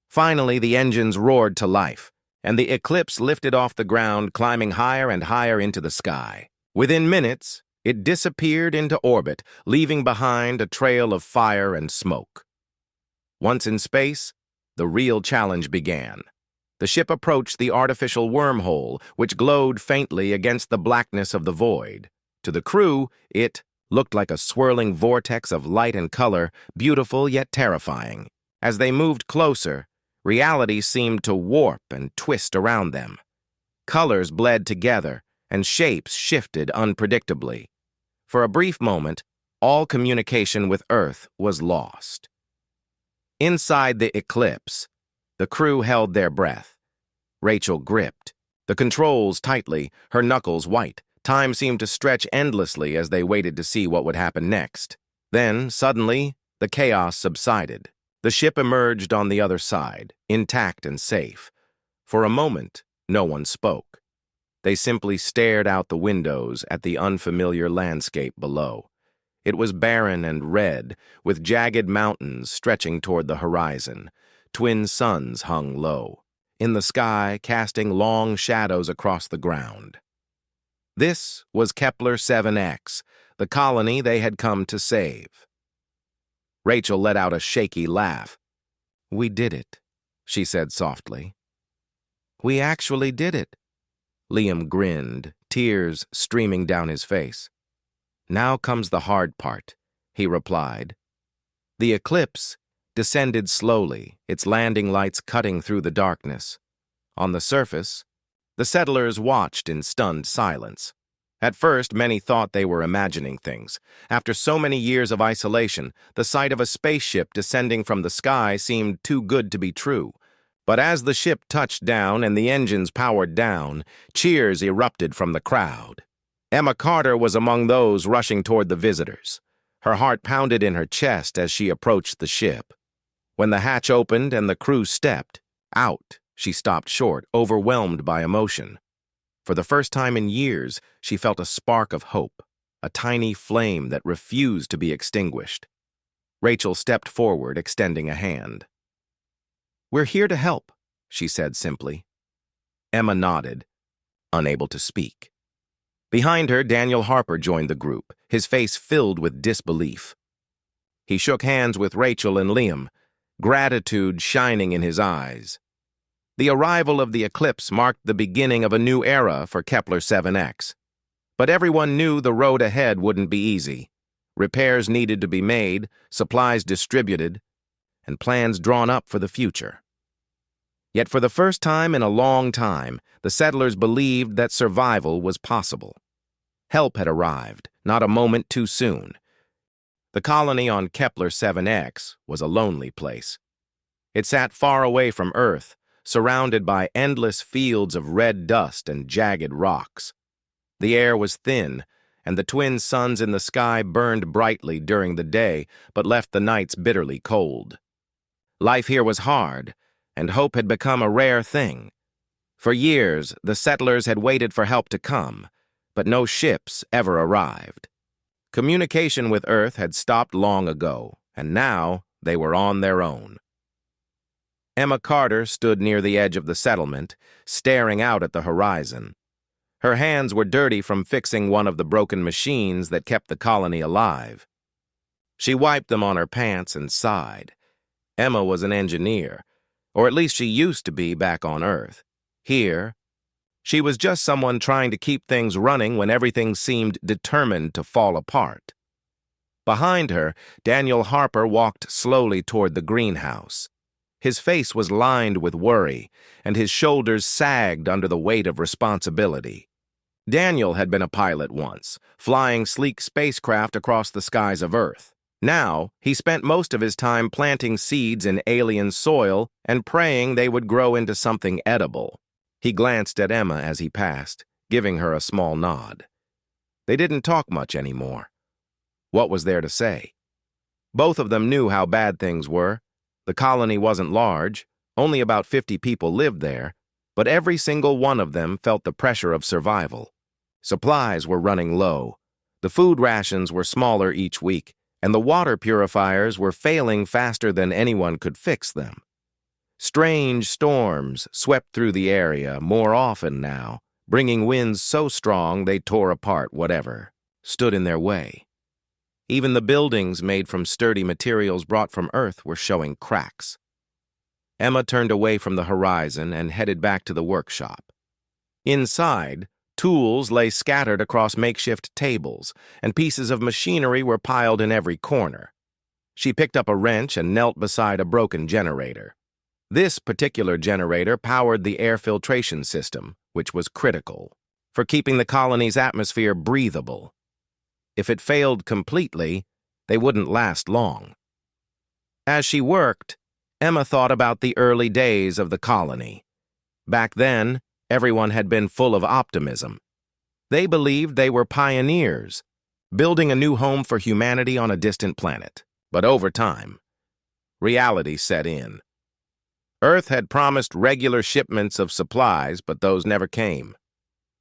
Finally, the engines roared to life, and the Eclipse lifted off the ground, climbing higher and higher into the sky. Within minutes, it disappeared into orbit, leaving behind a trail of fire and smoke. Once in space, the real challenge began. The ship approached the artificial wormhole, which glowed faintly against the blackness of the void. To the crew, it looked like a swirling vortex of light and color, beautiful yet terrifying. As they moved closer, reality seemed to warp and twist around them. Colors bled together, and shapes shifted unpredictably. For a brief moment, all communication with Earth was lost. Inside the Eclipse, the crew held their breath. Rachel gripped the controls tightly, her knuckles white. Time seemed to stretch endlessly as they waited to see what would happen next. Then, suddenly, the chaos subsided. The ship emerged on the other side, intact and safe. For a moment, no one spoke. They simply stared out the windows at the unfamiliar landscape below. It was barren and red, with jagged mountains stretching toward the horizon. Twin suns hung low, in the sky casting long shadows across the ground. This was Kepler 7X, the colony they had come to save. Rachel let out a shaky laugh. "We did it," she said softly. "We actually did it." Liam grinned, tears streaming down his face. "Now comes the hard part," he replied. The Eclipse descended slowly, its landing lights cutting through the darkness. On the surface, the settlers watched in stunned silence. At first, many thought they were imagining things. After so many years of isolation, the sight of a spaceship descending from the sky seemed too good to be true. But as the ship touched down and the engines powered down, cheers erupted from the crowd. Emma Carter was among those rushing toward the visitors. Her heart pounded in her chest as she approached the ship. When the hatch opened and the crew stepped out, she stopped short, overwhelmed by emotion. For the first time in years, she felt a spark of hope, a tiny flame that refused to be extinguished. Rachel stepped forward, extending a hand. "We're here to help," she said simply. Emma nodded, unable to speak. Behind her, Daniel Harper joined the group, his face filled with disbelief. He shook hands with Rachel and Liam, gratitude shining in his eyes. The arrival of the Eclipse marked the beginning of a new era for Kepler 7X. But everyone knew the road ahead wouldn't be easy. Repairs needed to be made, supplies distributed, and plans drawn up for the future. Yet for the first time in a long time, the settlers believed that survival was possible. Help had arrived, not a moment too soon. The colony on Kepler 7X was a lonely place. It sat far away from Earth, surrounded by endless fields of red dust and jagged rocks. The air was thin, and the twin suns in the sky burned brightly during the day, but left the nights bitterly cold. Life here was hard, and hope had become a rare thing. For years, the settlers had waited for help to come, but no ships ever arrived. Communication with Earth had stopped long ago, and now they were on their own. Emma Carter stood near the edge of the settlement, staring out at the horizon. Her hands were dirty from fixing one of the broken machines that kept the colony alive. She wiped them on her pants and sighed. Emma was an engineer, or at least she used to be back on Earth. Here, she was just someone trying to keep things running when everything seemed determined to fall apart. Behind her, Daniel Harper walked slowly toward the greenhouse. His face was lined with worry, and his shoulders sagged under the weight of responsibility. Daniel had been a pilot once, flying sleek spacecraft across the skies of Earth. Now, he spent most of his time planting seeds in alien soil and praying they would grow into something edible. He glanced at Emma as he passed, giving her a small nod. They didn't talk much anymore. What was there to say? Both of them knew how bad things were. The colony wasn't large, only about 50 people lived there, but every single one of them felt the pressure of survival. Supplies were running low. The food rations were smaller each week, and the water purifiers were failing faster than anyone could fix them. Strange storms swept through the area more often now, bringing winds so strong they tore apart whatever stood in their way. Even the buildings made from sturdy materials brought from Earth were showing cracks. Emma turned away from the horizon and headed back to the workshop. Inside, tools lay scattered across makeshift tables, and pieces of machinery were piled in every corner. She picked up a wrench and knelt beside a broken generator. This particular generator powered the air filtration system, which was critical for keeping the colony's atmosphere breathable. If it failed completely, they wouldn't last long. As she worked, Emma thought about the early days of the colony. Back then, everyone had been full of optimism. They believed they were pioneers, building a new home for humanity on a distant planet. But over time, reality set in. Earth had promised regular shipments of supplies, but those never came.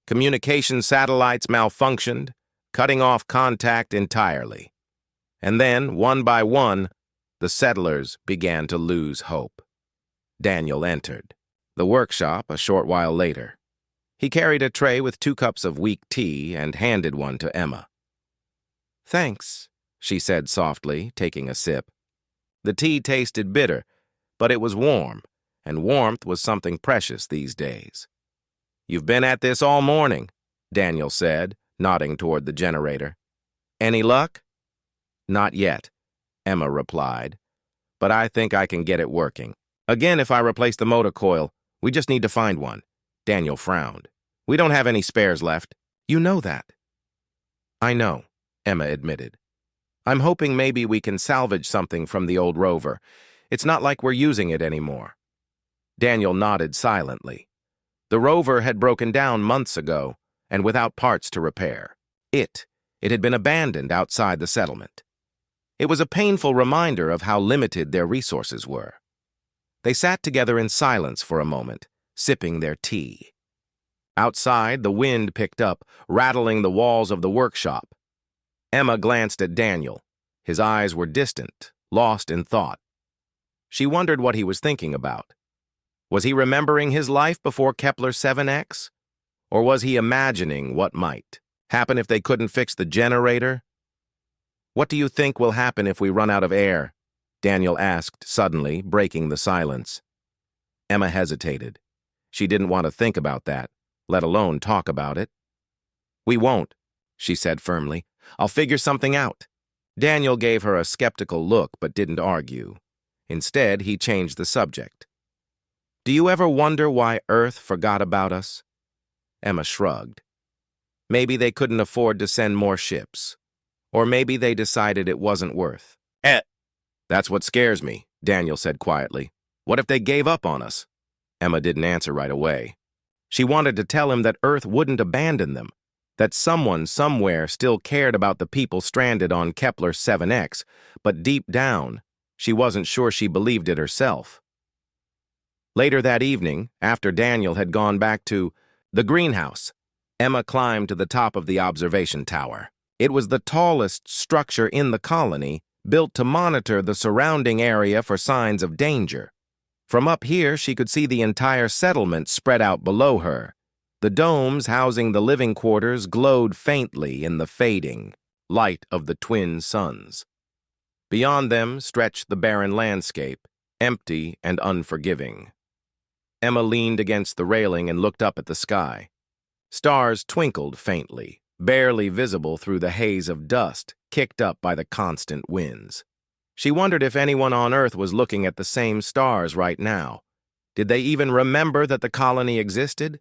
Communication satellites malfunctioned, cutting off contact entirely. And then, one by one, the settlers began to lose hope. Daniel entered the workshop a short while later. He carried a tray with 2 cups of weak tea and handed one to Emma. "Thanks," she said softly, taking a sip. The tea tasted bitter, but it was warm, and warmth was something precious these days. "You've been at this all morning," Daniel said, nodding toward the generator. "Any luck?" "Not yet," Emma replied, "but I think I can get it working. Again, if I replace the motor coil, we just need to find one." Daniel frowned. "We don't have any spares left. You know that." "I know," Emma admitted. "I'm hoping maybe we can salvage something from the old rover. It's not like we're using it anymore." Daniel nodded silently. The rover had broken down months ago, and without parts to repair. It had been abandoned outside the settlement. It was a painful reminder of how limited their resources were. They sat together in silence for a moment, sipping their tea. Outside, the wind picked up, rattling the walls of the workshop. Emma glanced at Daniel. His eyes were distant, lost in thought. She wondered what he was thinking about. Was he remembering his life before Kepler 7X? Or was he imagining what might happen if they couldn't fix the generator? "What do you think will happen if we run out of air?" Daniel asked suddenly, breaking the silence. Emma hesitated. She didn't want to think about that, let alone talk about it. "We won't," she said firmly. "I'll figure something out." Daniel gave her a skeptical look but didn't argue. Instead, he changed the subject. "Do you ever wonder why Earth forgot about us?" Emma shrugged. "Maybe they couldn't afford to send more ships. Or maybe they decided it wasn't worth it." "That's what scares me," Daniel said quietly. "What if they gave up on us?" Emma didn't answer right away. She wanted to tell him that Earth wouldn't abandon them, that someone somewhere still cared about the people stranded on Kepler 7X, but deep down, she wasn't sure she believed it herself. Later that evening, after Daniel had gone back to the greenhouse, Emma climbed to the top of the observation tower. It was the tallest structure in the colony, built to monitor the surrounding area for signs of danger. From up here, she could see the entire settlement spread out below her. The domes housing the living quarters glowed faintly in the fading light of the twin suns. Beyond them stretched the barren landscape, empty and unforgiving. Emma leaned against the railing and looked up at the sky. Stars twinkled faintly, barely visible through the haze of dust kicked up by the constant winds. She wondered if anyone on Earth was looking at the same stars right now. Did they even remember that the colony existed?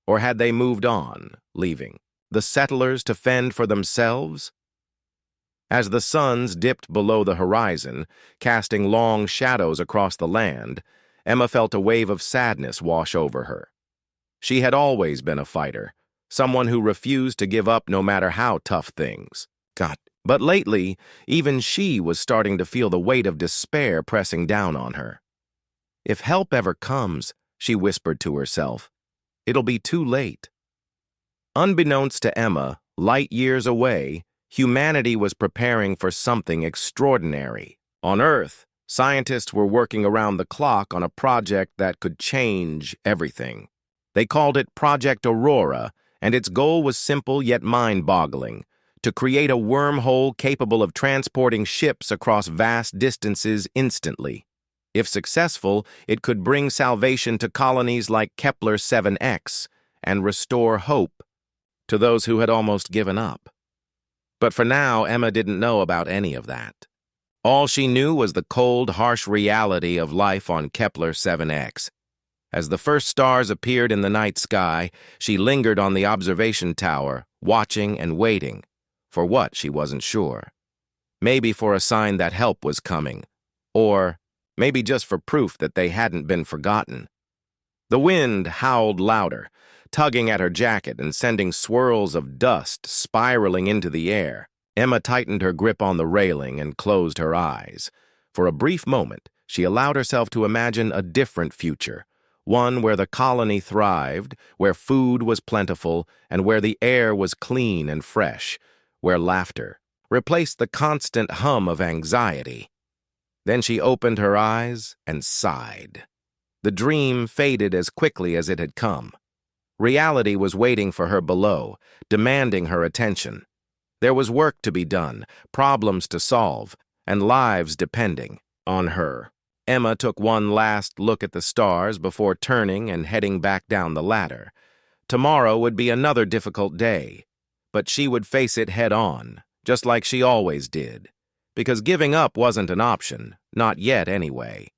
Or had they moved on, leaving the settlers to fend for themselves? As the suns dipped below the horizon, casting long shadows across the land, Emma felt a wave of sadness wash over her. She had always been a fighter, someone who refused to give up no matter how tough things got. But lately, even she was starting to feel the weight of despair pressing down on her. If help ever comes, she whispered to herself, it'll be too late. Unbeknownst to Emma, light years away, humanity was preparing for something extraordinary. On Earth, scientists were working around the clock on a project that could change everything. They called it Project Aurora, and its goal was simple yet mind-boggling: to create a wormhole capable of transporting ships across vast distances instantly. If successful, it could bring salvation to colonies like Kepler 7X and restore hope to those who had almost given up. But for now, Emma didn't know about any of that. All she knew was the cold, harsh reality of life on Kepler 7X. As the first stars appeared in the night sky, she lingered on the observation tower, watching and waiting. For what, she wasn't sure. Maybe for a sign that help was coming, or maybe just for proof that they hadn't been forgotten. The wind howled louder, tugging at her jacket and sending swirls of dust spiraling into the air. Emma tightened her grip on the railing and closed her eyes. For a brief moment, she allowed herself to imagine a different future, one where the colony thrived, where food was plentiful, and where the air was clean and fresh, where laughter replaced the constant hum of anxiety. Then she opened her eyes and sighed. The dream faded as quickly as it had come. Reality was waiting for her below, demanding her attention. There was work to be done, problems to solve, and lives depending on her. Emma took one last look at the stars before turning and heading back down the ladder. Tomorrow would be another difficult day, but she would face it head-on, just like she always did, because giving up wasn't an option, not yet anyway.